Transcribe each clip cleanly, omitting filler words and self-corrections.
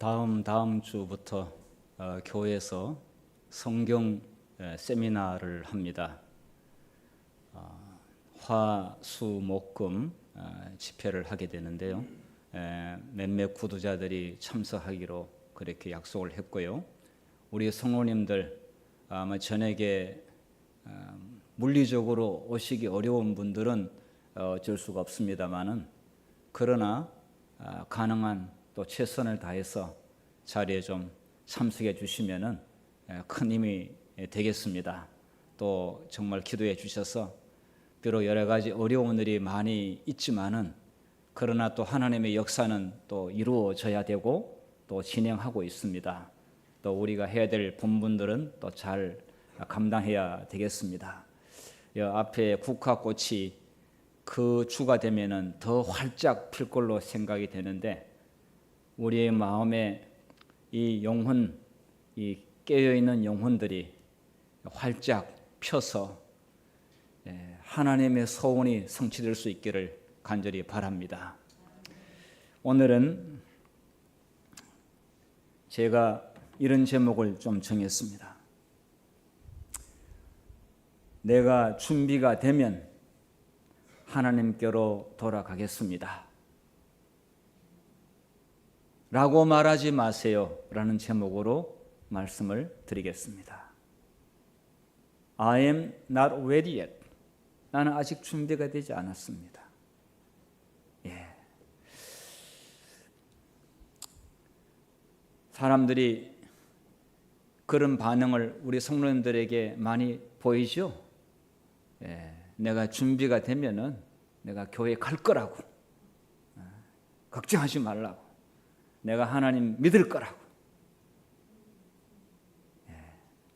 다음 주부터 교회에서 성경 세미나를 합니다. 화수목금 집회를 하게 되는데요. 몇몇 구도자들이 참석하기로 그렇게 약속을 했고요. 우리 성도님들 아마 저녁에 물리적으로 오시기 어려운 분들은 어쩔 수가 없습니다만은, 그러나 가능한 또 최선을 다해서 자리에 좀 참석해 주시면은 큰 힘이 되겠습니다. 또 정말 기도해 주셔서, 비록 여러 가지 어려운 일이 많이 있지만은 그러나 또 하나님의 역사는 또 이루어져야 되고 또 진행하고 있습니다. 또 우리가 해야 될 본분들은 또 잘 감당해야 되겠습니다. 앞에 국화꽃이 그 주가 되면은 더 활짝 필 걸로 생각이 되는데, 우리의 마음에 이 영혼, 이 깨어있는 영혼들이 활짝 펴서 하나님의 소원이 성취될 수 있기를 간절히 바랍니다. 오늘은 제가 이런 제목을 좀 정했습니다. 내가 준비가 되면 하나님께로 돌아가겠습니다 라고 말하지 마세요 라는 제목으로 말씀을 드리겠습니다. I am not ready yet. 나는 아직 준비가 되지 않았습니다. 사람들이 그런 반응을 우리 성도님들에게 많이 보이죠? 내가 준비가 되면은 내가 교회 갈 거라고, 걱정하지 말라고, 내가 하나님 믿을 거라고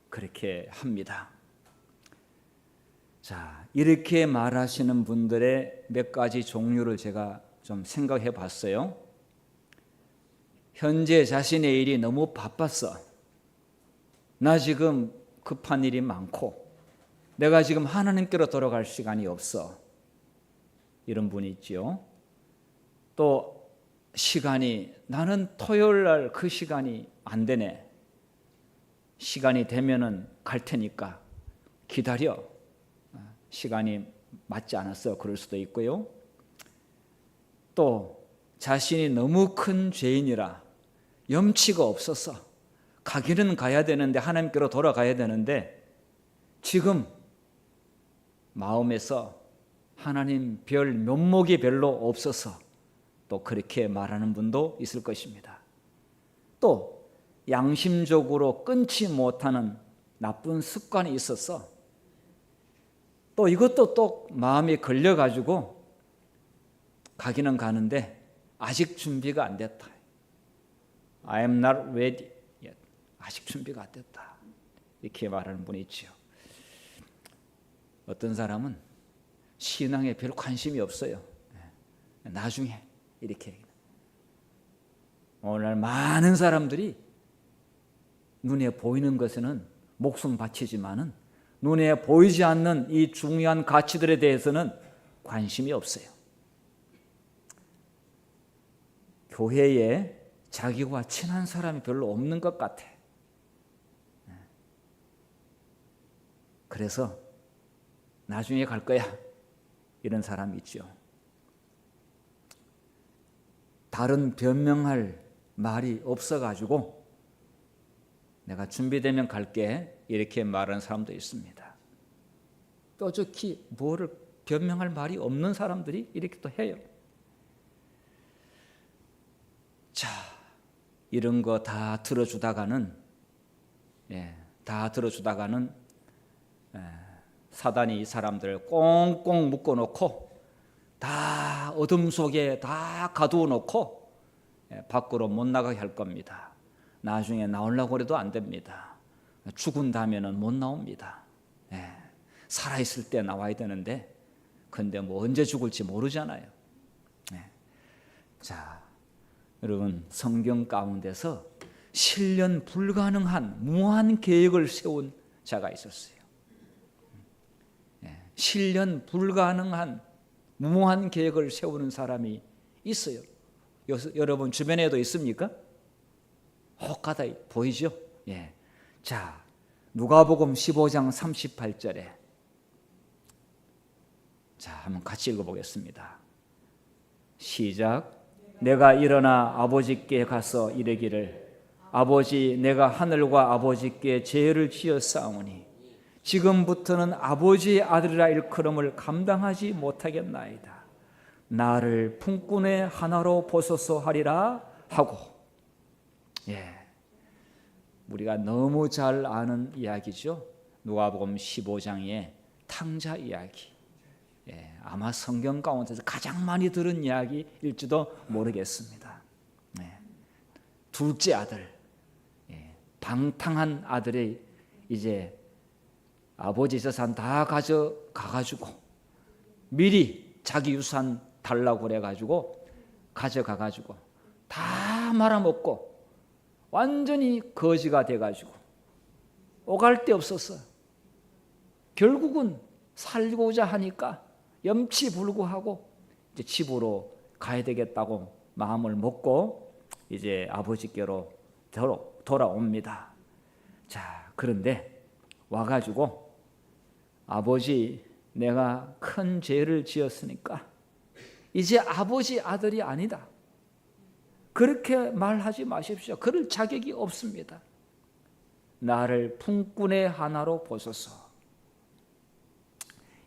그렇게 합니다. 자, 이렇게 말하시는 분들의 몇 가지 종류를 제가 좀 생각해 봤어요. 현재 자신의 일이 너무 바빴어. 나 지금 급한 일이 많고 내가 지금 하나님께로 돌아갈 시간이 없어. 이런 분이 있죠. 또 시간이, 나는 토요일 날 그 시간이 안 되네. 시간이 되면은 갈 테니까 기다려. 시간이 맞지 않았어. 그럴 수도 있고요. 또 자신이 너무 큰 죄인이라 염치가 없어서 가기는 가야 되는데, 하나님께로 돌아가야 되는데 지금 마음에서 하나님 별 면목이 별로 없어서 또 그렇게 말하는 분도 있을 것입니다. 또 양심적으로 끊지 못하는 나쁜 습관이 있어서 또 이것도 또 마음이 걸려가지고 가기는 가는데 아직 준비가 안 됐다. I am not ready yet. 아직 준비가 안 됐다. 이렇게 말하는 분이 있죠. 어떤 사람은 신앙에 별 관심이 없어요. 나중에 이렇게. 오늘날 많은 사람들이 눈에 보이는 것에는 목숨 바치지만은 눈에 보이지 않는 이 중요한 가치들에 대해서는 관심이 없어요. 교회에 자기와 친한 사람이 별로 없는 것 같아. 그래서 나중에 갈 거야, 이런 사람이 있죠. 다른 변명할 말이 없어가지고 내가 준비되면 갈게, 이렇게 말하는 사람도 있습니다. 뾰족히 뭐를 변명할 말이 없는 사람들이 이렇게 또 해요. 자, 이런 거 다 들어주다가는 사단이 이 사람들을 꽁꽁 묶어놓고 다 어둠 속에 다 가두어 놓고 밖으로 못 나가게 할 겁니다. 나중에 나오려고 해도 안 됩니다. 죽은 다음에는 못 나옵니다. 살아있을 때 나와야 되는데, 근데 뭐 언제 죽을지 모르잖아요. 자, 여러분, 성경 가운데서 실현 불가능한 무한 계획을 세운 자가 있었어요. 실현 불가능한 무한 계획을 세우는 사람이 있어요. 여러분 주변에도 있습니까? 혹하다 보이죠? 예. 자, 누가복음 15장 38절에 자, 한번 같이 읽어보겠습니다. 시작. 내가 일어나 아버지께 가서 이르기를 아버지, 내가 하늘과 아버지께 죄를 지었사오니 지금부터는 아버지의 아들이라 일컬음을 감당하지 못하겠나이다. 나를 품꾼의 하나로 보소서 하리라 하고, 예, 우리가 너무 잘 아는 이야기죠. 누가복음 15장의 탕자 이야기. 예, 아마 성경 가운데서 가장 많이 들은 이야기일지도 모르겠습니다. 예, 둘째 아들, 예, 방탕한 아들이 이제 아버지 재산 다 가져가가지고 미리 자기 유산 달라고 그래가지고 가져가가지고 다 말아먹고 완전히 거지가 돼가지고 오갈 데 없었어요. 결국은 살고자 하니까 염치불구하고 이제 집으로 가야 되겠다고 마음을 먹고 이제 아버지께로 돌아옵니다. 자, 그런데 와가지고 아버지, 내가 큰 죄를 지었으니까 이제 아버지 아들이 아니다. 그렇게 말하지 마십시오. 그럴 자격이 없습니다. 나를 품꾼의 하나로 보소서.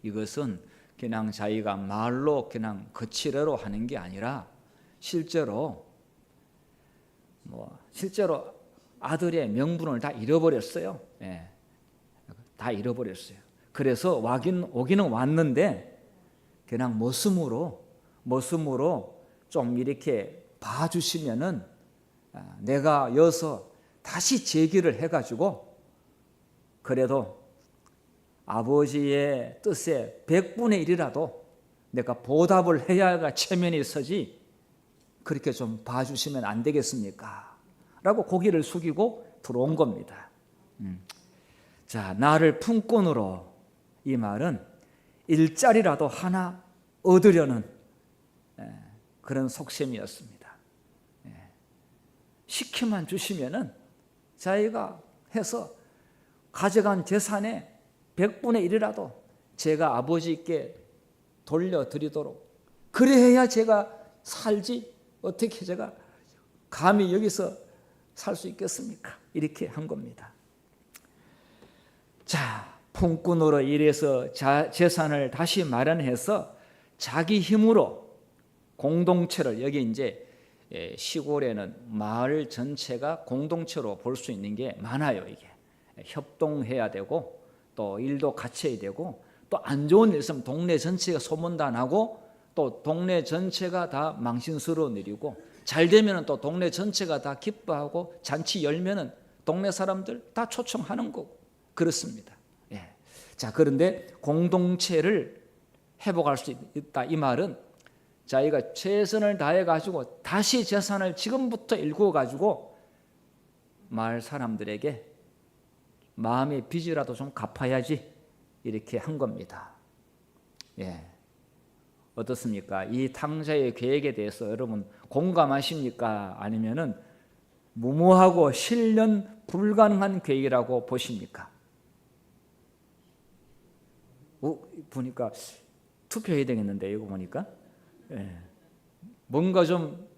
이것은 그냥 자기가 말로 그냥 거칠어로 하는 게 아니라 실제로 아들의 명분을 다 잃어버렸어요. 예, 다 잃어버렸어요. 그래서 오기는 왔는데 그냥 머슴으로 좀 이렇게 봐주시면은 내가 여서 다시 제기를 해가지고 그래도 아버지의 뜻에 100분의 1이라도 내가 보답을 해야가 체면이 서지 그렇게 좀 봐주시면 안 되겠습니까? 라고 고개를 숙이고 들어온 겁니다. 자, 나를 품꾼으로, 이 말은 일자리라도 하나 얻으려는 그런 속셈이었습니다. 시켜만 주시면은 자기가 해서 가져간 재산의 100분의 1이라도 제가 아버지께 돌려드리도록, 그래야 제가 살지 어떻게 제가 감히 여기서 살 수 있겠습니까? 이렇게 한 겁니다. 자, 품꾼으로 일해서 재산을 다시 마련해서 자기 힘으로 공동체를, 여기 이제 시골에는 마을 전체가 공동체로 볼 수 있는 게 많아요. 이게 협동해야 되고 또 일도 같이 해야 되고 또 안 좋은 일 있으면 동네 전체가 소문다 나고 또 동네 전체가 다 망신스러운 일이고 잘 되면 또 동네 전체가 다 기뻐하고 잔치 열면은 동네 사람들 다 초청하는 거고 그렇습니다. 예. 자, 그런데 공동체를 회복할 수 있다, 이 말은 자기가 최선을 다해 가지고 다시 재산을 지금부터 일구어 가지고 마을 사람들에게 마음의 빚이라도 좀 갚아야지 이렇게 한 겁니다. 예. 어떻습니까? 이 탕자의 계획에 대해서 여러분 공감하십니까? 아니면은 무모하고 실현 불가능한 계획이라고 보십니까? 보니까 투표해야 되겠는데, 이거 보니까. 예. 뭔가 좀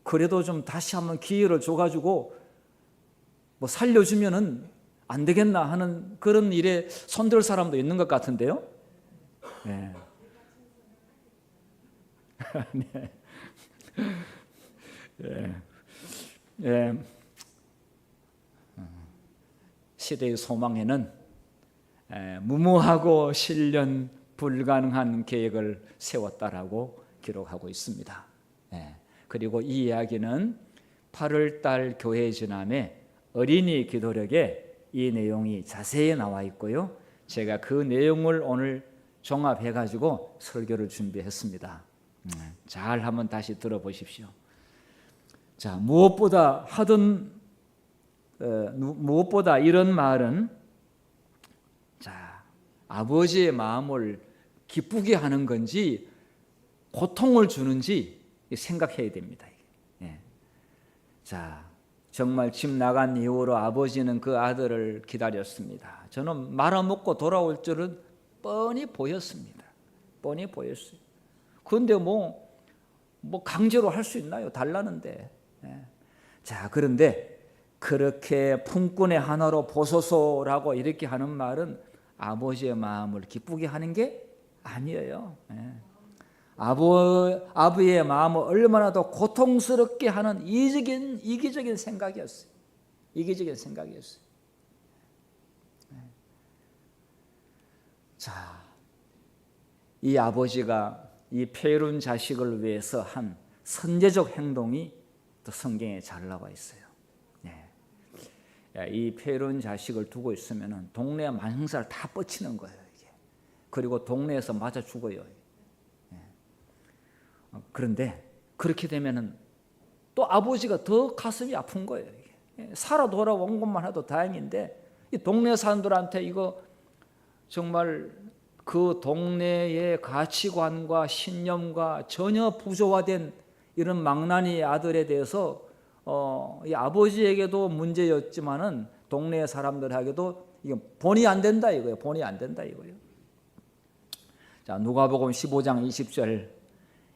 그래도 좀 다시 한번 기회를 줘가지고 뭐 살려주면은 안 되겠나 하는 그런 일에 손들 사람도 있는 것 같은데요. 예. 네. 예. 예. 시대의 소망에는 무모하고 실현 불가능한 계획을 세웠다라고 기록하고 있습니다. 그리고 이 이야기는 8월달 교회 지남의 어린이 기도력에 이 내용이 자세히 나와 있고요. 제가 그 내용을 오늘 종합해가지고 설교를 준비했습니다. 잘 한번 다시 들어보십시오. 자, 무엇보다 이런 말은 자, 아버지의 마음을 기쁘게 하는 건지 고통을 주는지 생각해야 됩니다. 예. 자, 정말 집 나간 이후로 아버지는 그 아들을 기다렸습니다. 저는 말아먹고 돌아올 줄은 뻔히 보였습니다. 뻔히 보였어요. 그런데 뭐 강제로 할 수 있나요? 달라는데. 자, 그런데 그렇게 품꾼의 하나로 보소서라고 이렇게 하는 말은 아버지의 마음을 기쁘게 하는 게 아니에요. 아버지의 마음을 얼마나 더 고통스럽게 하는 이기적인 생각이었어요. 이기적인 생각이었어요. 자, 이 아버지가 이 페룬 자식을 위해서 한 선제적 행동이 또 성경에 잘 나와 있어요. 이 페룬 자식을 두고 있으면 동네 만행사를 다 뻗치는 거예요. 이게. 그리고 동네에서 맞아 죽어요. 그런데 그렇게 되면은 또 아버지가 더 가슴이 아픈 거예요. 이게. 살아 돌아온 것만 해도 다행인데 이 동네 사람들한테 이거 정말 그 동네의 가치관과 신념과 전혀 부조화된 이런 망나니 아들에 대해서 이 아버지에게도 문제였지만은 동네 사람들에게도 이게 본이 안 된다 이거예요. 본이 안 된다 이거예요. 자, 누가복음 15장 20절.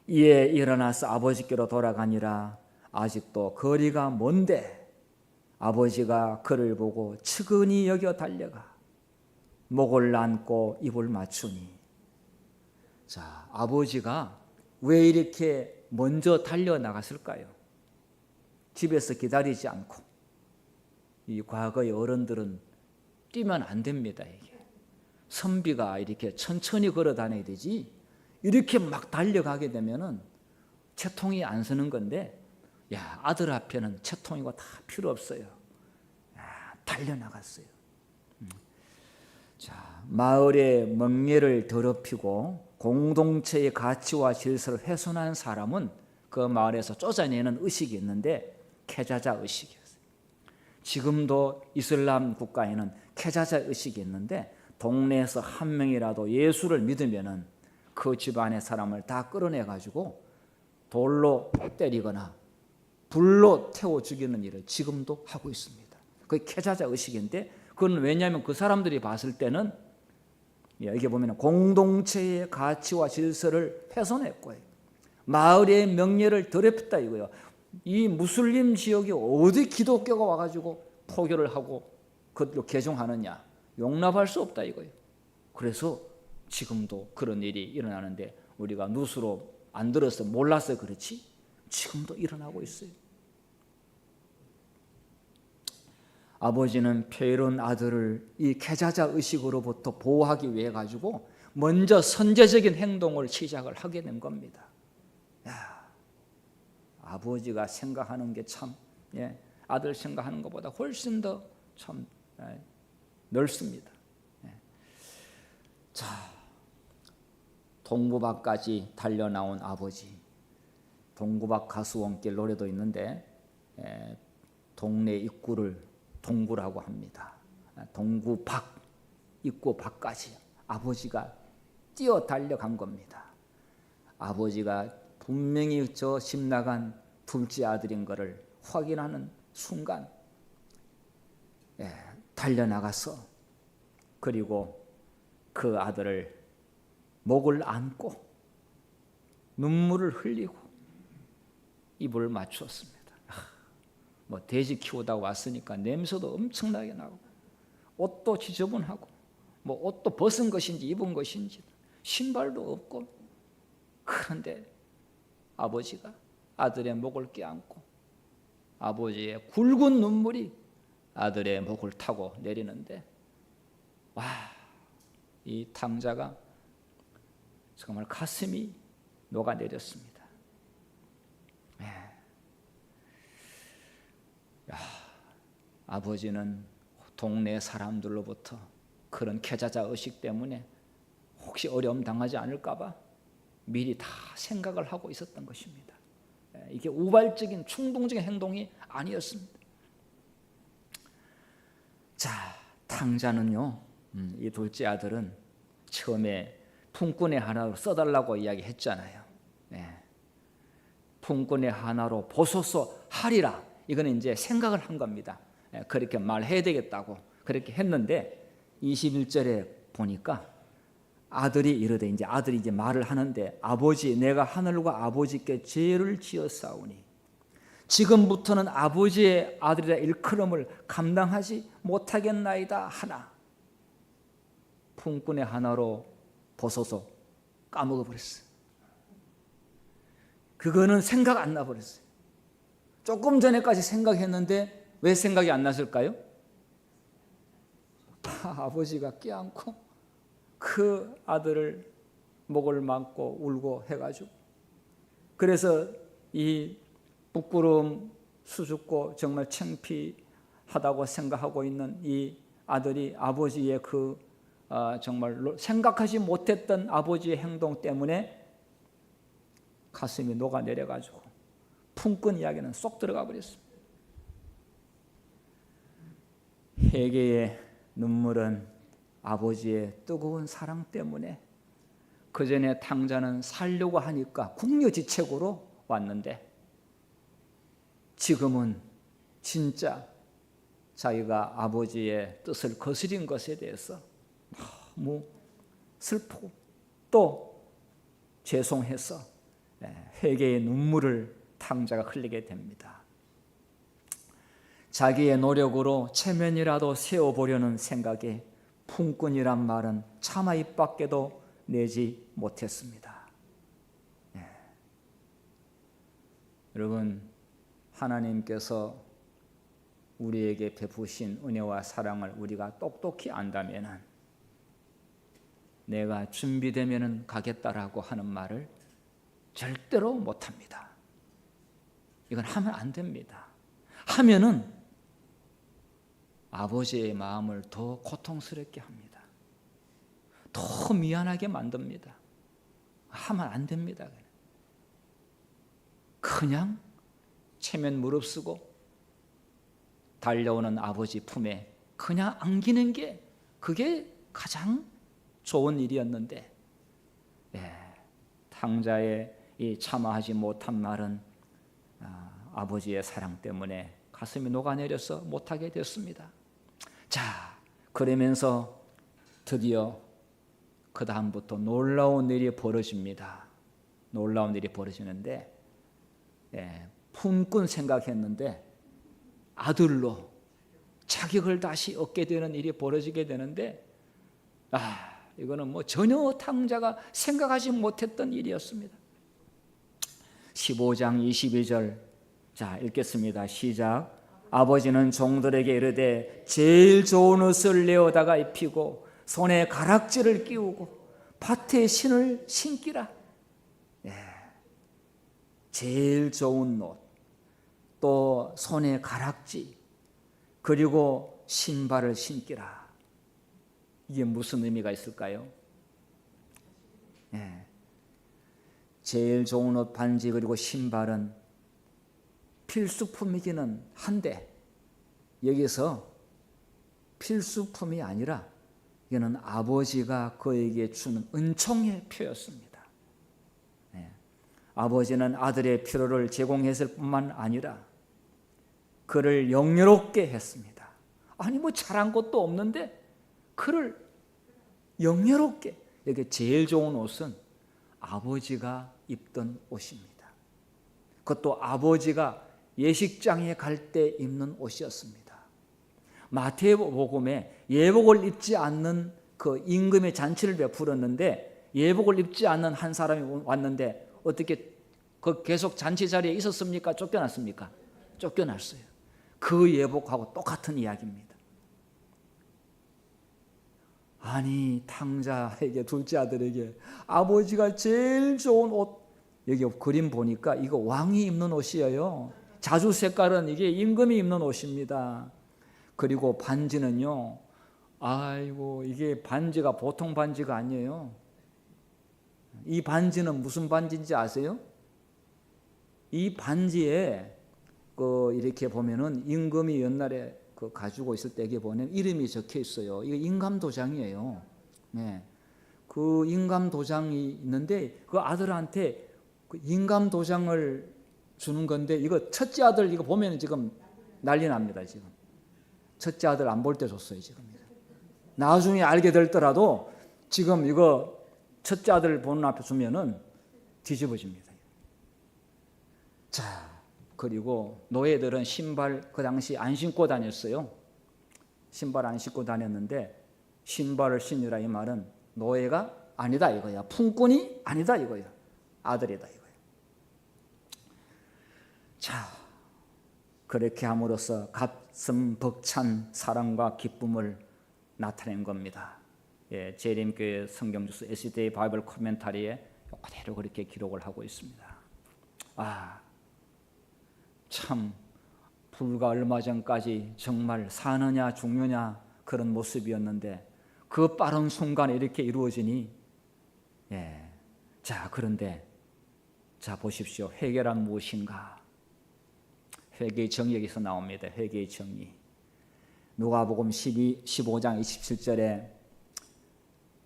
이에 일어나서 아버지께로 돌아가니라. 아직도 거리가 먼데 아버지가 그를 보고 측은히 여겨 달려가 목을 안고 입을 맞추니. 자, 아버지가 왜 이렇게 먼저 달려나갔을까요? 집에서 기다리지 않고. 이 과거의 어른들은 뛰면 안 됩니다. 이게 선비가 이렇게 천천히 걸어 다녀야 되지 이렇게 막 달려가게 되면은 채통이 안 서는 건데, 야, 아들 앞에는 채통이고 다 필요 없어요. 달려나갔어요. 자, 마을의 멍에를 더럽히고 공동체의 가치와 질서를 훼손한 사람은 그 마을에서 쫓아내는 의식이 있는데 케자자 의식이었어요. 지금도 이슬람 국가에는 케자자 의식이 있는데 동네에서 한 명이라도 예수를 믿으면은 그 집안의 사람을 다 끌어내 가지고 돌로 때리거나 불로 태워 죽이는 일을 지금도 하고 있습니다. 그게 케자자 의식인데, 그건 왜냐하면 그 사람들이 봤을 때는 여기 보면 공동체의 가치와 질서를 훼손했고요, 마을의 명예를 더럽혔다 이거예요. 이 무슬림 지역이 어디 기독교가 와가지고 포교를 하고 그것도 개종하느냐, 용납할 수 없다 이거예요. 그래서 지금도 그런 일이 일어나는데 우리가 뉴스로 안 들어서 몰라서 그렇지 지금도 일어나고 있어요. 아버지는 페론 아들을 이 케자자 의식으로부터 보호하기 위해 가지고 먼저 선제적인 행동을 시작을 하게 된 겁니다. 야, 아버지가 생각하는 게 참, 아들 생각하는 것보다 훨씬 더 참 넓습니다. 자, 동구박까지 달려나온 아버지. 동구박 가수원길 노래도 있는데 동네 입구를 동구라고 합니다. 동구박 입구 밖까지 아버지가 뛰어 달려간 겁니다. 아버지가 분명히 저 집 나간 둘째 아들인 것을 확인하는 순간 달려나가서 그리고 그 아들을 목을 안고 눈물을 흘리고 입을 맞추었습니다. 뭐 돼지 키우다 왔으니까 냄새도 엄청나게 나고 옷도 지저분하고 뭐 옷도 벗은 것인지 입은 것인지 신발도 없고, 그런데 아버지가 아들의 목을 껴안고 아버지의 굵은 눈물이 아들의 목을 타고 내리는데, 와, 이 탕자가 정말 가슴이 녹아내렸습니다. 아버지는 동네 사람들로부터 그런 케자자 의식 때문에 혹시 어려움 당하지 않을까 봐 미리 다 생각을 하고 있었던 것입니다. 이게 우발적인 충동적인 행동이 아니었습니다. 자, 탕자는요, 이 둘째 아들은 처음에 품꾼의 하나로 써달라고 이야기했잖아요. 품꾼의 하나로 보소서 하리라 이거는 이제 생각을 한 겁니다. 그렇게 말해야 되겠다고 그렇게 했는데 21절에 보니까 아들이 이르되, 이제 아들이 이제 말을 하는데, 아버지, 내가 하늘과 아버지께 죄를 지었사오니 지금부터는 아버지의 아들이라 일컬음을 감당하지 못하겠나이다 하나 품꾼의 하나로 벗어서 까먹어버렸어요. 그거는 생각 안 나버렸어요. 조금 전에까지 생각했는데 왜 생각이 안 났을까요? 아버지가 껴안고 그 아들을 목을 맞고 울고 해가지고, 그래서 이 부끄러움, 수줍고 정말 창피하다고 생각하고 있는 이 아들이 아버지의 그 정말 생각하지 못했던 아버지의 행동 때문에 가슴이 녹아내려가지고 품꾼 이야기는 쏙 들어가 버렸습니다. 회개의 눈물은 아버지의 뜨거운 사랑 때문에, 그 전에 탕자는 살려고 하니까 궁여지책으로 왔는데 지금은 진짜 자기가 아버지의 뜻을 거스린 것에 대해서 너무 슬프고 또 죄송해서 회개의 눈물을 탕자가 흘리게 됩니다. 자기의 노력으로 체면이라도 세워보려는 생각에 품꾼이란 말은 차마 입 밖에도 내지 못했습니다. 여러분, 하나님께서 우리에게 베푸신 은혜와 사랑을 우리가 똑똑히 안다면 내가 준비되면 가겠다라고 하는 말을 절대로 못합니다. 이건 하면 안 됩니다. 하면은 아버지의 마음을 더 고통스럽게 합니다. 더 미안하게 만듭니다. 하면 안 됩니다. 그냥 체면 무릅쓰고 달려오는 아버지 품에 그냥 안기는 게 그게 가장 좋은 일이었는데, 탕자의 이 참아하지 못한 말은 아버지의 사랑 때문에 가슴이 녹아내려서 못하게 됐습니다. 자, 그러면서 드디어 그 다음부터 놀라운 일이 벌어집니다. 놀라운 일이 벌어지는데, 품꾼 생각했는데 아들로 자격을 다시 얻게 되는 일이 벌어지게 되는데, 이거는 뭐 전혀 탕자가 생각하지 못했던 일이었습니다. 15장 22절, 자 읽겠습니다. 시작. 아버지는 종들에게 이르되 제일 좋은 옷을 내어다가 입히고 손에 가락지를 끼우고 밭에 신을 신기라. 제일 좋은 옷, 또 손에 가락지, 그리고 신발을 신기라. 이게 무슨 의미가 있을까요? 제일 좋은 옷, 반지, 그리고 신발은 필수품이기는 한데 여기서 필수품이 아니라 이거는 아버지가 그에게 주는 은총의 표였습니다. 아버지는 아들의 필요를 제공했을 뿐만 아니라 그를 영예롭게 했습니다. 아니 뭐 잘한 것도 없는데 그를 영예롭게. 여기 제일 좋은 옷은 아버지가 입던 옷입니다. 그것도 아버지가 예식장에 갈 때 입는 옷이었습니다. 마태복음에 예복을 입지 않는 그 임금의 잔치를 베풀었는데 예복을 입지 않는 한 사람이 왔는데 어떻게 그 계속 잔치 자리에 있었습니까? 쫓겨났습니까? 쫓겨났어요. 그 예복하고 똑같은 이야기입니다. 아니 탕자에게, 둘째 아들에게 아버지가 제일 좋은 옷, 여기 그림 보니까 이거 왕이 입는 옷이에요. 자주 색깔은 이게 임금이 입는 옷입니다. 그리고 반지는요, 아이고 이게 반지가 보통 반지가 아니에요. 이 반지는 무슨 반지인지 아세요? 이 반지에 이렇게 보면은 임금이 옛날에 가지고 있을 때 보면 이름이 적혀 있어요. 이거 임감 도장이에요. 그 임감 도장이 있는데 그 아들한테 그 임감 도장을 주는 건데 이거 첫째 아들 이거 보면 지금 난리 납니다. 지금 첫째 아들 안 볼 때 줬어요. 지금 나중에 알게 될더라도 지금 이거 첫째 아들 보는 앞에 주면은 뒤집어집니다. 자, 그리고 노예들은 신발 그 당시 안 신고 다녔어요. 신발 안 신고 다녔는데 신발을 신으라 이 말은 노예가 아니다 이거야. 품꾼이 아니다 이거야. 아들이다 이거야. 자, 그렇게 함으로써 가슴 벅찬 사랑과 기쁨을 나타낸 겁니다. 예, 재림교회 성경주스 SDA 바이블 코멘타리에 그대로 그렇게 기록을 하고 있습니다. 참 불과 얼마 전까지 정말 사느냐 죽느냐 그런 모습이었는데 그 빠른 순간에 이렇게 이루어지니 자, 그런데 자 보십시오. 회개란 무엇인가? 회개의 정의에서 나옵니다. 회개의 정의. 누가복음 15장 27절에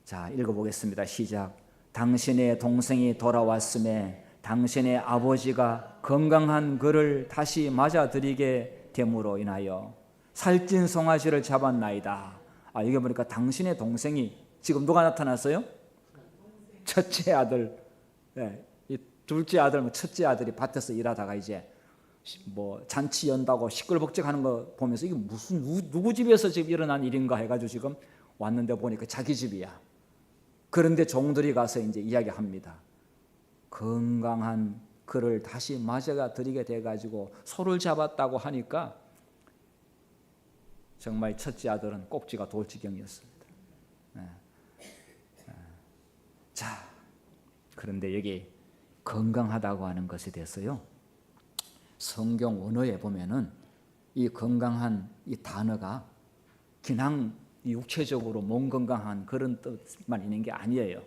자 읽어보겠습니다. 시작. 당신의 동생이 돌아왔음에 당신의 아버지가 건강한 그를 다시 맞아들이게 됨으로 인하여 살찐 송아지를 잡았나이다. 이게 보니까 당신의 동생이 지금 누가 나타났어요? 첫째 아들. 이 둘째 아들, 첫째 아들이 밭에서 일하다가 이제 뭐 잔치 연다고 시끌벅적하는 거 보면서 이게 무슨 누구 집에서 지금 일어난 일인가 해가지고 지금 왔는데 보니까 자기 집이야. 그런데 종들이 가서 이제 이야기합니다. 건강한 그를 다시 맞아가 드리게 돼가지고 소를 잡았다고 하니까 정말 첫째 아들은 꼭지가 돌 지경이었습니다. 자, 그런데 여기 건강하다고 하는 것에 대해서요. 성경 원어에 보면은 이 건강한 이 단어가 그냥 육체적으로 몸 건강한 그런 뜻만 있는 게 아니에요.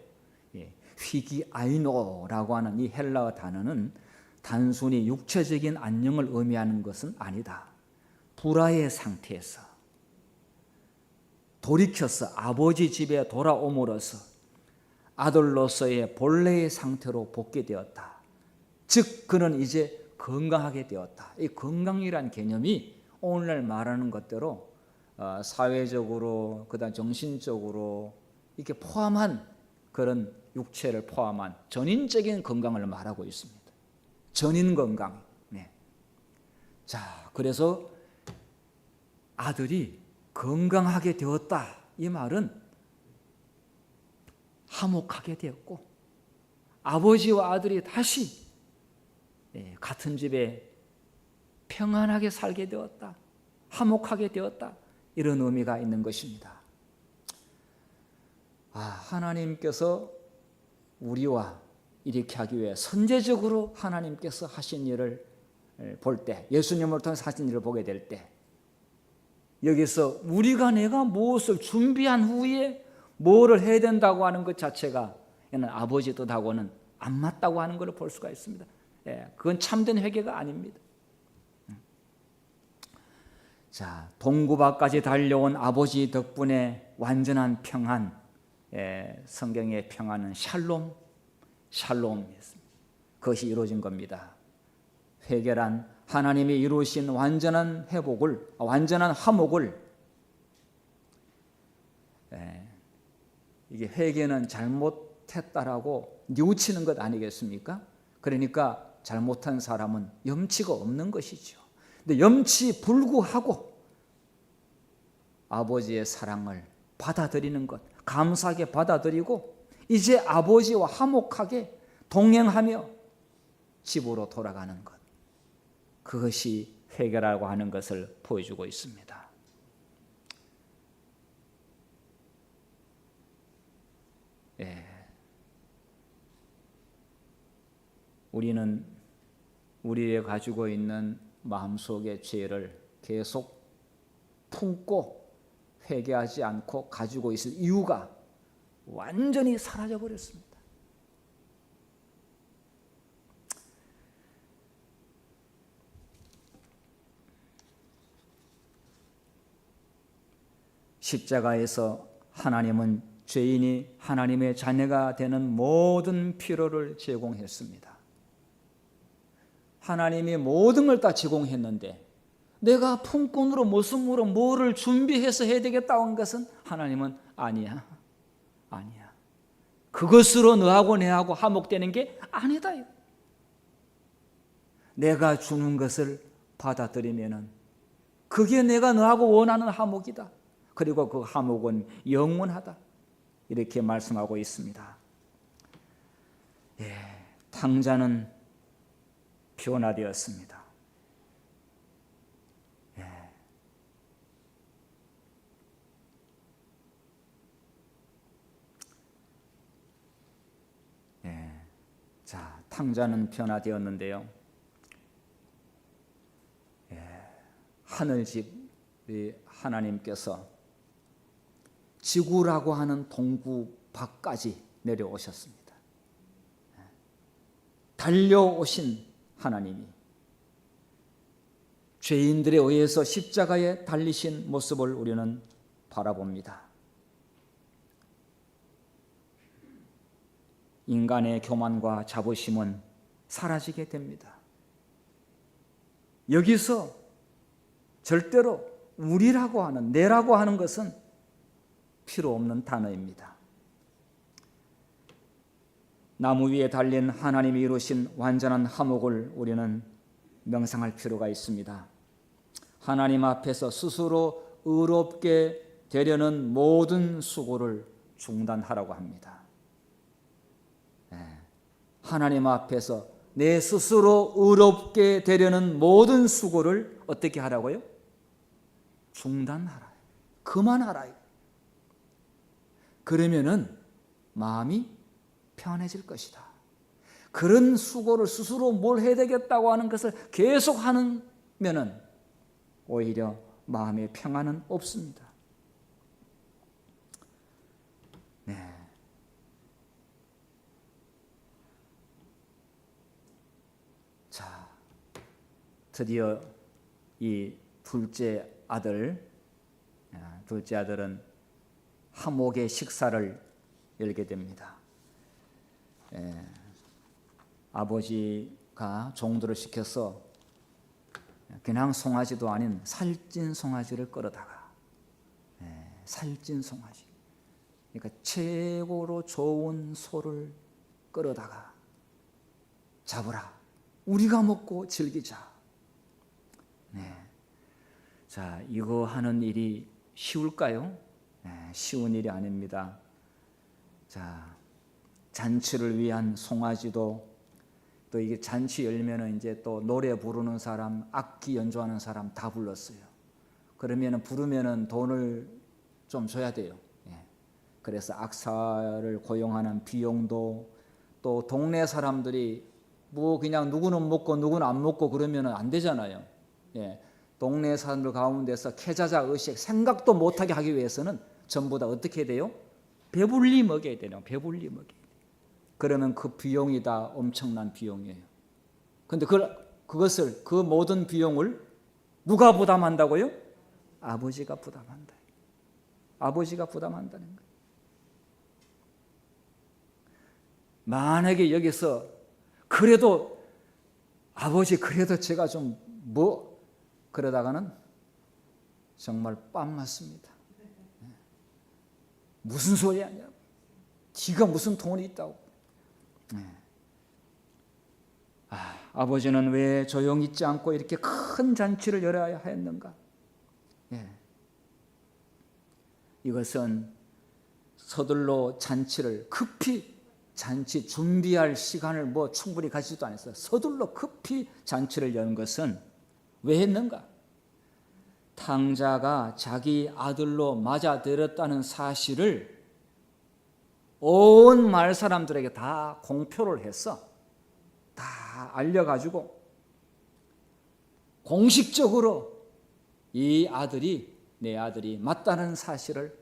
휘기아이노라고 하는 이 헬라어 단어는 단순히 육체적인 안녕을 의미하는 것은 아니다. 불화의 상태에서 돌이켜서 아버지 집에 돌아옴으로써 아들로서의 본래의 상태로 복귀되었다. 즉 그는 이제 건강하게 되었다. 이 건강이란 개념이 오늘날 말하는 것대로 사회적으로 그다음 정신적으로 이렇게 포함한 그런 육체를 포함한 전인적인 건강을 말하고 있습니다. 전인 건강. 자, 그래서 아들이 건강하게 되었다. 이 말은 화목하게 되었고 아버지와 아들이 다시 같은 집에 평안하게 살게 되었다. 화목하게 되었다. 이런 의미가 있는 것입니다. 하나님께서 우리와 이렇게 하기 위해 선제적으로 하나님께서 하신 일을 볼 때, 예수님을 통해서 하신 일을 보게 될 때, 여기서 내가 무엇을 준비한 후에 뭐를 해야 된다고 하는 것 자체가 아버지 뜻하고는 안 맞다고 하는 것을 볼 수가 있습니다. 그건 참된 회개가 아닙니다. 자, 동구바까지 달려온 아버지 덕분에 완전한 평안, 성경의 평안은 샬롬이었습니다. 그것이 이루어진 겁니다. 회개란 하나님이 이루신 완전한 회복을, 완전한 화목을, 이게 회개는 잘못했다라고 뉘우치는 것 아니겠습니까? 그러니까 잘못한 사람은 염치가 없는 것이죠. 근데 염치 불구하고 아버지의 사랑을 받아들이는 것, 감사하게 받아들이고 이제 아버지와 화목하게 동행하며 집으로 돌아가는 것, 그것이 회개라고 하는 것을 보여주고 있습니다. 우리는 우리의 가지고 있는 마음속의 죄를 계속 품고 회개하지 않고 가지고 있을 이유가 완전히 사라져 버렸습니다. 십자가에서 하나님은 죄인이 하나님의 자녀가 되는 모든 필요를 제공했습니다. 하나님이 모든 걸 다 제공했는데 내가 품꾼으로 모습으로 뭐를 준비해서 해야 되겠다고 한 것은 하나님은 아니야. 아니야. 그것으로 너하고 내하고 화목되는 게 아니다. 내가 주는 것을 받아들이면은 그게 내가 너하고 원하는 화목이다. 그리고 그 화목은 영원하다. 이렇게 말씀하고 있습니다. 탕자는 변화되었습니다. 자, 탕자는 변화되었는데요. 하늘집 하나님께서 지구라고 하는 동구 밖까지 내려오셨습니다. 달려오신 하나님이 죄인들에 의해서 십자가에 달리신 모습을 우리는 바라봅니다. 인간의 교만과 자부심은 사라지게 됩니다. 여기서 절대로 우리라고 하는, 내라고 하는 것은 필요 없는 단어입니다. 나무 위에 달린 하나님이 이루신 완전한 화목을 우리는 명상할 필요가 있습니다. 하나님 앞에서 스스로 의롭게 되려는 모든 수고를 중단하라고 합니다. 하나님 앞에서 내 스스로 의롭게 되려는 모든 수고를 어떻게 하라고요? 중단하라. 그만하라. 그러면은 마음이 편해질 것이다. 그런 수고를 스스로 뭘 해야 되겠다고 하는 것을 계속 하면은 오히려 마음의 평안은 없습니다. 자, 드디어 이 둘째 아들은 화목의 식사를 열게 됩니다. 아버지가 종들을 시켜서 그냥 송아지도 아닌 살찐 송아지를 끌어다가, 살찐 송아지, 그러니까 최고로 좋은 소를 끌어다가 잡으라. 우리가 먹고 즐기자. 자, 이거 하는 일이 쉬울까요? 쉬운 일이 아닙니다. 자, 잔치를 위한 송아지도 또 이게 잔치 열면은 이제 또 노래 부르는 사람, 악기 연주하는 사람 다 불렀어요. 그러면은 부르면은 돈을 좀 줘야 돼요. 그래서 악사를 고용하는 비용도, 또 동네 사람들이 뭐 그냥 누구는 먹고 누구는 안 먹고 그러면은 안 되잖아요. 동네 사람들 가운데서 캐자자 의식 생각도 못하게 하기 위해서는 전부 다 어떻게 돼요? 배불리 먹여야 돼요. 배불리 먹여야 돼요. 그러면 그 비용이 다 엄청난 비용이에요. 그런데 그것을, 그 모든 비용을 누가 부담한다고요? 아버지가 부담한다. 아버지가 부담한다는 거예요. 만약에 여기서 그래도 아버지 그래도 제가 좀 그러다가는 정말 빰 맞습니다. 무슨 소리 하냐? 네가 무슨 돈이 있다고? 아버지는 왜 조용히 있지 않고 이렇게 큰 잔치를 열어야 했는가? 이것은 서둘러 잔치를 급히 잔치 준비할 시간을 충분히 가지지도 않았어요. 서둘러 급히 잔치를 연 것은 왜 했는가? 탕자가 자기 아들로 맞아들였다는 사실을 온 마을 사람들에게 다 공표를 해서 다 알려가지고 공식적으로 이 아들이, 내 아들이 맞다는 사실을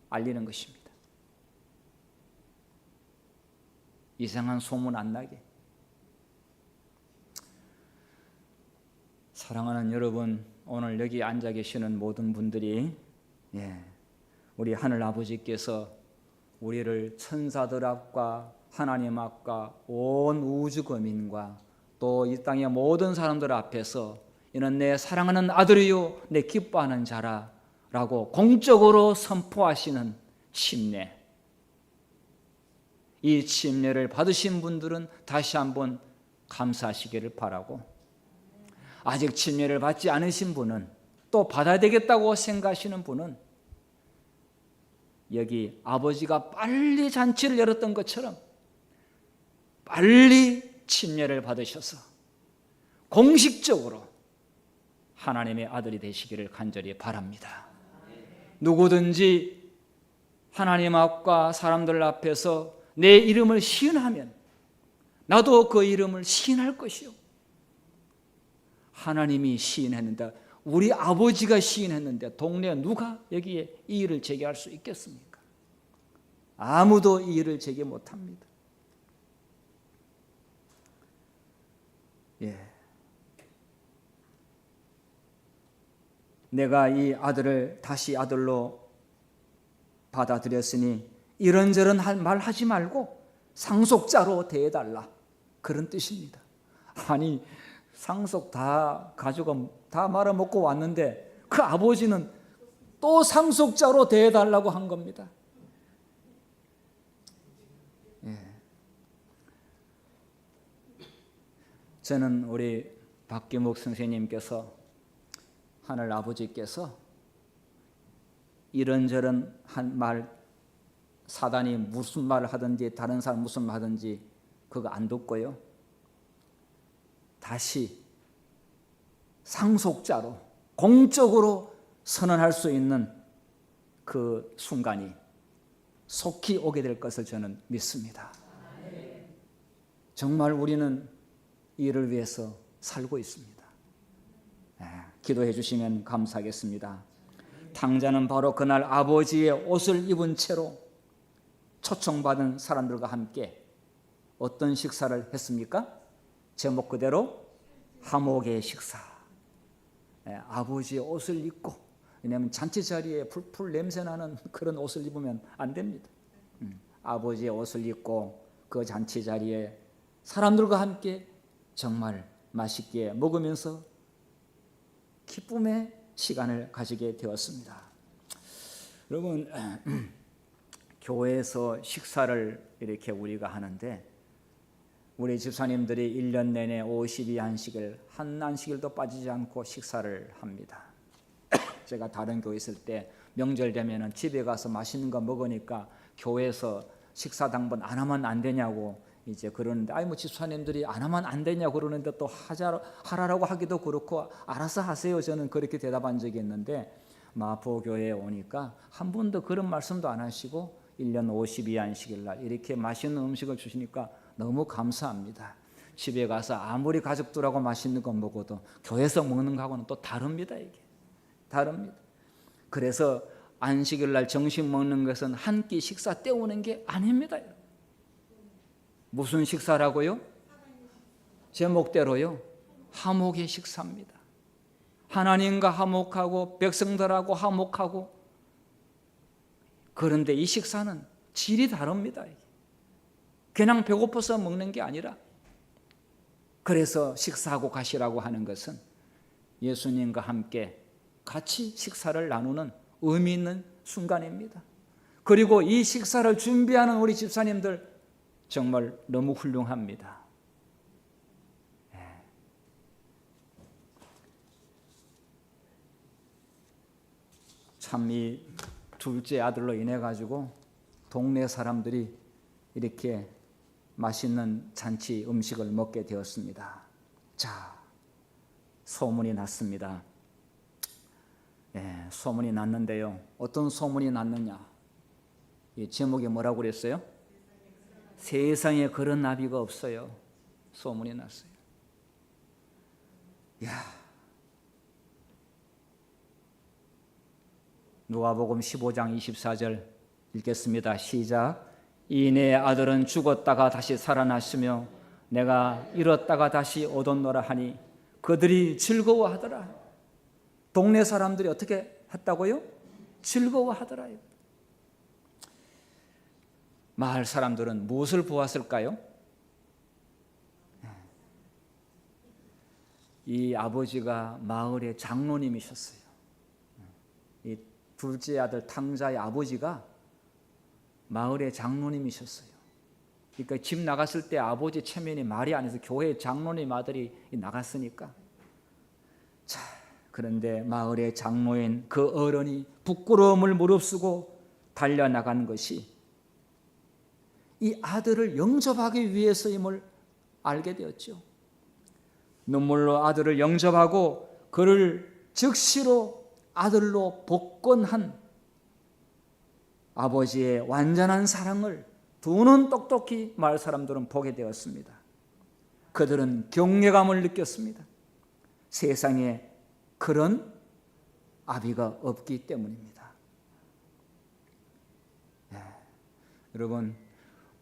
알리는 것입니다. 이상한 소문 안 나게. 사랑하는 여러분, 오늘 여기 앉아 계시는 모든 분들이 우리 하늘 아버지께서 우리를 천사들 앞과 하나님 앞과 온 우주 거민과 또 이 땅의 모든 사람들 앞에서 이는 내 사랑하는 아들이요 내 기뻐하는 자라 라고 공적으로 선포하시는 침례. 이 침례를 받으신 분들은 다시 한번 감사하시기를 바라고, 아직 침례를 받지 않으신 분은, 또 받아야 되겠다고 생각하시는 분은 여기 아버지가 빨리 잔치를 열었던 것처럼 빨리 침례를 받으셔서 공식적으로 하나님의 아들이 되시기를 간절히 바랍니다. 누구든지 하나님 앞과 사람들 앞에서 내 이름을 시인하면 나도 그 이름을 시인할 것이요. 하나님이 시인했는데, 우리 아버지가 시인했는데 동네 누가 여기에 이의를 제기할 수 있겠습니까? 아무도 이의를 제기 못합니다. 예. 내가 이 아들을 다시 아들로 받아들였으니 이런저런 말 하지 말고 상속자로 대해달라, 그런 뜻입니다. 아니, 상속 다 가지고 다 말아먹고 왔는데 그 아버지는 또 상속자로 대해달라고 한 겁니다. 예. 저는 우리 박기묵 선생님께서, 하늘 아버지께서 이런저런 한 말, 사단이 무슨 말을 하든지 다른 사람 무슨 말 하든지 그거 안 듣고요, 다시 상속자로 공적으로 선언할 수 있는 그 순간이 속히 오게 될 것을 저는 믿습니다. 정말 우리는 이를 위해서 살고 있습니다. 기도해 주시면 감사하겠습니다. 탕자는 바로 그날 아버지의 옷을 입은 채로 초청받은 사람들과 함께 어떤 식사를 했습니까? 제목 그대로 화목의 식사. 아버지의 옷을 입고, 왜냐하면 잔치 자리에 풀풀 냄새나는 그런 옷을 입으면 안 됩니다. 아버지의 옷을 입고 그 잔치 자리에 사람들과 함께 정말 맛있게 먹으면서 기쁨의 시간을 가지게 되었습니다. 여러분, 교회에서 식사를 이렇게 우리가 하는데 우리 집사님들이 1년 내내 52안식을 한 안식일도 빠지지 않고 식사를 합니다. 제가 다른 교회 있을 때 명절 되면은 집에 가서 맛있는 거 먹으니까 교회에서 식사 당번 안 하면 안 되냐고 이제 그러는데, 아이 뭐 집사님들이 안 하면 안 되냐고 그러는데 또 하라라고 하기도 그렇고 알아서 하세요, 저는 그렇게 대답한 적이 있는데, 마포교회에 오니까 한 번도 그런 말씀도 안 하시고 1년 52안식일 날 이렇게 맛있는 음식을 주시니까 너무 감사합니다. 집에 가서 아무리 가족들하고 맛있는 거 먹어도 교회에서 먹는 거하고는 또 다릅니다. 이게 다릅니다. 그래서 안식일 날 정식 먹는 것은 한 끼 식사 때우는 게 아닙니다. 무슨 식사라고요? 제목대로요, 화목의 식사입니다. 하나님과 화목하고 백성들하고 화목하고. 그런데 이 식사는 질이 다릅니다. 그냥 배고파서 먹는 게 아니라, 그래서 식사하고 가시라고 하는 것은 예수님과 함께 같이 식사를 나누는 의미 있는 순간입니다. 그리고 이 식사를 준비하는 우리 집사님들 정말 너무 훌륭합니다. 참 이 둘째 아들로 인해 가지고 동네 사람들이 이렇게 맛있는 잔치 음식을 먹게 되었습니다. 자, 소문이 났습니다. 소문이 났는데요, 어떤 소문이 났느냐? 이 제목이 뭐라고 그랬어요? 세상에 그런 나비가 없어요. 소문이 났어요. 누가복음 15장 24절 읽겠습니다. 시작. 이 내 아들은 죽었다가 다시 살아났으며 내가 잃었다가 다시 얻었노라 하니 그들이 즐거워하더라. 동네 사람들이 어떻게 했다고요? 즐거워하더라요. 마을 사람들은 무엇을 보았을까요? 이 아버지가 마을의 장로님이셨어요. 이 둘째 아들 탕자의 아버지가 마을의 장로님이셨어요. 그러니까 집 나갔을 때 아버지 체면이 말이 안 해서 교회 장로님 아들이 나갔으니까. 자, 그런데 마을의 장로인 그 어른이 부끄러움을 무릅쓰고 달려나간 것이 이 아들을 영접하기 위해서임을 알게 되었죠. 눈물로 아들을 영접하고 그를 즉시로 아들로 복권한 아버지의 완전한 사랑을 두 눈 똑똑히 마을 사람들은 보게 되었습니다. 그들은 경외감을 느꼈습니다. 세상에 그런 아비가 없기 때문입니다. 여러분,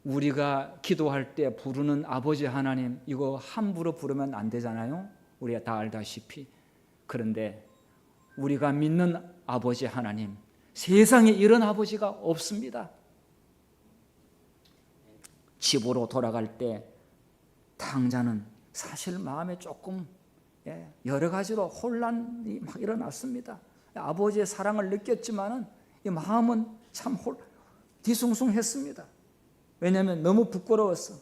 우리가 기도할 때 부르는 아버지 하나님, 이거 함부로 부르면 안 되잖아요. 우리가 다 알다시피. 그런데 우리가 믿는 아버지 하나님, 세상에 이런 아버지가 없습니다. 집으로 돌아갈 때 탕자는 사실 마음에 조금 여러 가지로 혼란이 막 일어났습니다. 아버지의 사랑을 느꼈지만은 이 마음은 참 뒤숭숭했습니다. 왜냐하면 너무 부끄러웠어.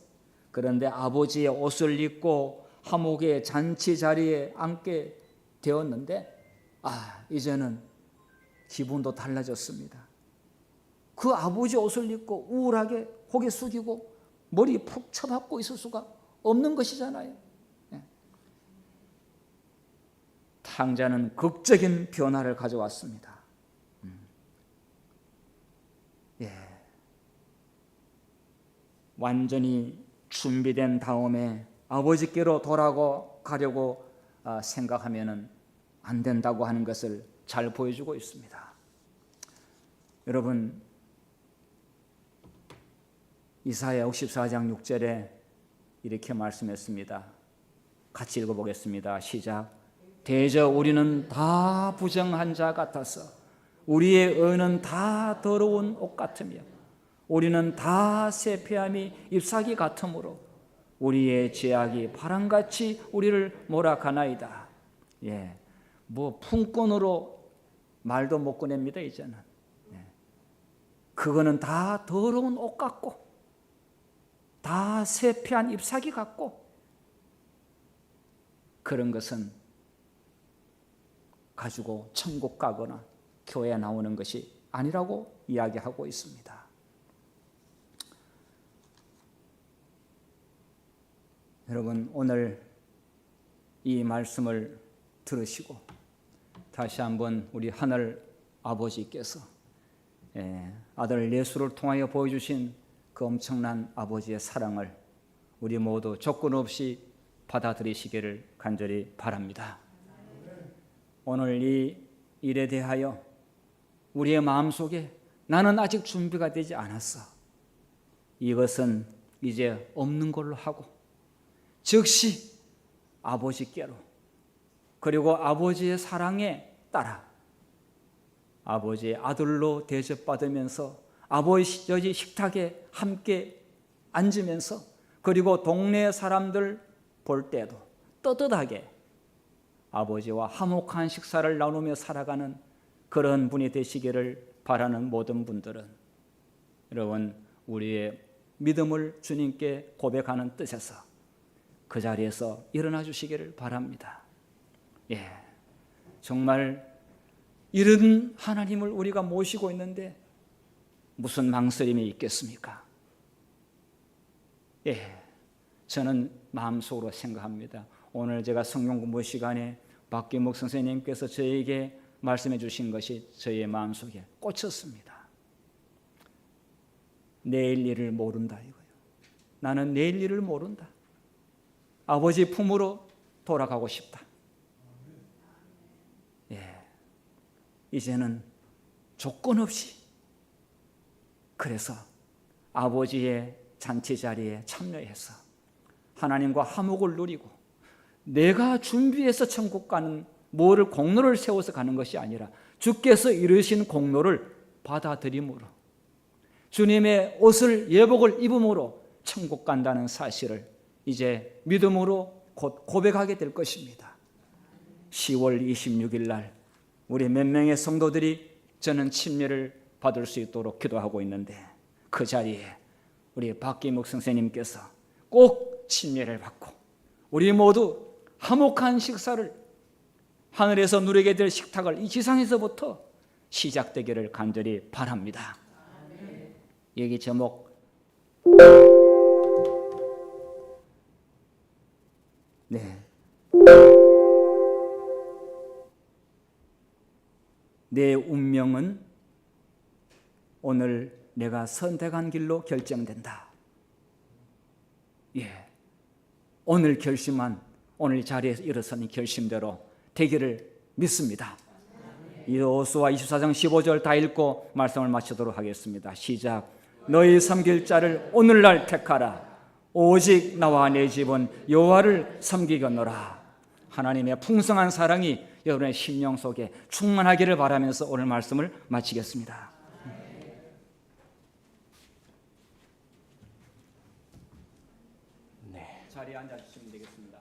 그런데 아버지의 옷을 입고 하목의 잔치 자리에 앉게 되었는데 이제는 기분도 달라졌습니다. 그 아버지 옷을 입고 우울하게 고개 숙이고 머리 푹 쳐박고 있을 수가 없는 것이잖아요. 탕자는 극적인 변화를 가져왔습니다. 완전히 준비된 다음에 아버지께로 돌아가려고 생각하면 안 된다고 하는 것을 잘 보여주고 있습니다. 여러분, 이사야 64장 6절에 이렇게 말씀했습니다. 같이 읽어보겠습니다. 시작. 대저 우리는 다 부정한 자 같아서 우리의 의는 다 더러운 옷 같으며 우리는 다 쇠폐함이 잎사귀 같으므로 우리의 죄악이 바람같이 우리를 몰아가나이다. 뭐 품권으로 말도 못 꺼냅니다. 이제는 그거는 다 더러운 옷 같고 다 쇠폐한 잎사귀 같고 그런 것은 가지고 천국 가거나 교회에 나오는 것이 아니라고 이야기하고 있습니다. 여러분, 오늘 이 말씀을 들으시고 다시 한번 우리 하늘 아버지께서 아들 예수를 통하여 보여주신 그 엄청난 아버지의 사랑을 우리 모두 조건 없이 받아들이시기를 간절히 바랍니다. 오늘 이 일에 대하여 우리의 마음속에 나는 아직 준비가 되지 않았어, 이것은 이제 없는 걸로 하고 즉시 아버지께로, 그리고 아버지의 사랑에 따라 아버지의 아들로 대접받으면서 아버지 식탁에 함께 앉으면서, 그리고 동네 사람들 볼 때도 떳떳하게 아버지와 화목한 식사를 나누며 살아가는 그런 분이 되시기를 바라는 모든 분들은 여러분, 우리의 믿음을 주님께 고백하는 뜻에서 그 자리에서 일어나 주시기를 바랍니다. 정말 이런 하나님을 우리가 모시고 있는데 무슨 망설임이 있겠습니까? 저는 마음속으로 생각합니다. 오늘 제가 성경 공부 시간에 박기목 선생님께서 저에게 말씀해 주신 것이 저의 마음속에 꽂혔습니다. 내일 일을 모른다 이거예요. 나는 내일 일을 모른다. 아버지 품으로 돌아가고 싶다. 이제는 조건 없이, 그래서 아버지의 잔치 자리에 참여해서 하나님과 화목을 누리고, 내가 준비해서 천국 가는 뭐를 공로를 세워서 가는 것이 아니라 주께서 이루신 공로를 받아들임으로, 주님의 옷을 예복을 입음으로 천국 간다는 사실을 이제 믿음으로 곧 고백하게 될 것입니다. 10월 26일 날 우리 몇 명의 성도들이 저는 침례를 받을 수 있도록 기도하고 있는데, 그 자리에 우리 박기묵 선생님께서 꼭 침례를 받고 우리 모두 화목한 식사를, 하늘에서 누리게 될 식탁을 이 지상에서부터 시작되기를 간절히 바랍니다. 여기 제목, 내 운명은 오늘 내가 선택한 길로 결정된다. 오늘 결심한, 오늘 자리에서 일어서는 결심대로 되기를 믿습니다. 여호수아 24장 15절 다 읽고 말씀을 마치도록 하겠습니다. 시작. 너희 섬길 자를 오늘날 택하라. 오직 나와 내 집은 여호와를 섬기겠노라. 하나님의 풍성한 사랑이 여러분의 심령 속에 충만하기를 바라면서 오늘 말씀을 마치겠습니다. 자리에 앉아주시면 되겠습니다.